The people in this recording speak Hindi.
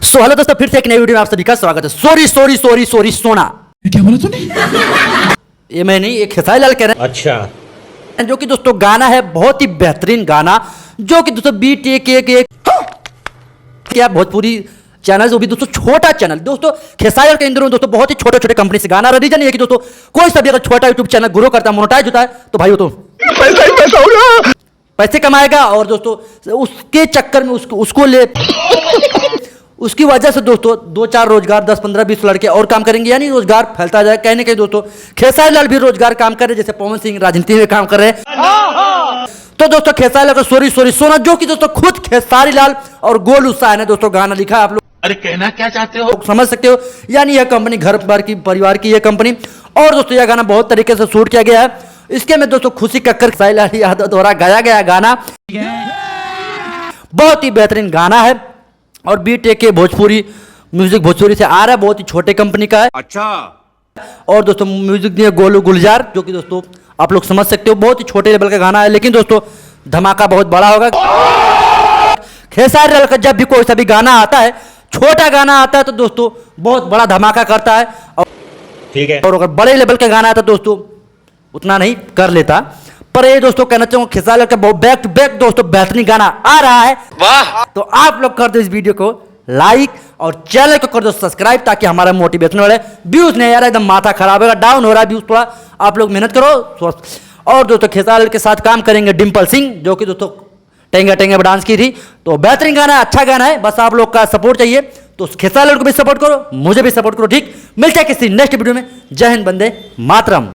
सो हेलो दोस्तों, फिर से एक नई वीडियो में आप सभी का स्वागत है। सॉरी सॉरी सॉरी सॉरी सोना, क्या बोला तूने? ये मैं नहीं, ये खेसारी लाल कह रहे अच्छा, हैं, जो कि दोस्तों गाना है बहुत ही बेहतरीन गाना, जो कि दोस्तों BTK क्या भोजपुरी चैनल, वो भी दोस्तों छोटा चैनल। दोस्तों खेसारी लाल के इंदौर में दोस्तों बहुत ही छोटे छोटे कंपनी से गाना। रीजन ये है कि दोस्तों कोई सा भी अगर छोटा यूट्यूब चैनल ग्रो करता है, मोनेटाइज होता है, तो भाई वो तो पैसा ही पैसा होगा। पैसे कमाएगा। और दोस्तों उसके चक्कर में उसको ले उसकी वजह से दोस्तों 2-4 रोजगार 10-15-20 लड़के और काम करेंगे, यानी रोजगार फैलता जाए। कहने के दोस्तों खेसारी लाल भी रोजगार काम कर रहे, जैसे पवन सिंह राजनीति में काम कर रहे हैं। तो दोस्तों खेसारी लाल का सॉरी सॉरी सोना, जो कि दोस्तों खुद खेसारी लाल और गोलू साहब ने दोस्तों गाना लिखा है। आप लोग अरे कहना क्या चाहते हो? समझ सकते हो, यानी यह कंपनी घर पर की परिवार की यह कंपनी। और दोस्तों यह गाना बहुत तरीके से शूट किया गया है। इसके में दोस्तों खुशी कक्कर खेसारी लाल यादव द्वारा गाया गया गाना बहुत ही बेहतरीन गाना है। और BTK भोजपुरी म्यूजिक भोजपुरी से आ रहा है, बहुत ही छोटे कंपनी का है। अच्छा, और दोस्तों म्यूजिक दिए गोलू गुलजार, जो कि दोस्तों आप लोग समझ सकते हो बहुत ही छोटे लेवल का गाना है, लेकिन दोस्तों धमाका बहुत बड़ा होगा। खेसारी लाल का जब भी कोई सा भी गाना आता है, छोटा गाना आता है, तो दोस्तों बहुत बड़ा धमाका करता है। ठीक है। और अगर बड़े लेवल का गाना आता है दोस्तों उतना नहीं कर लेता। पर ये दोस्तों कहना चाहूंगा खेसारी लाल का बैक टू बैक दोस्तों बेहतरीन गाना आ रहा है। वाह! तो आप लोग कर दो इस वीडियो को लाइक और चैनल को कर दो सब्सक्राइब, ताकि हमारा मोटिवेशन वाले व्यूज नहीं आ रहा, एकदम माथा खराब होगा, डाउन हो रहा है व्यूज थोड़ा। आप लोग मेहनत करो। और दोस्तों खेसारी लाल के साथ काम करेंगे डिम्पल सिंह, जो कि दोस्तों टेंगा टेंगा पर डांस की थी। तो बेहतरीन गाना है, अच्छा गाना है, बस आप लोग का सपोर्ट चाहिए। तो खेसारी लाल को भी सपोर्ट करो, मुझे भी सपोर्ट करो। ठीक, मिलते हैं किसी नेक्स्ट वीडियो में। जय हिंद, वंदे मातरम।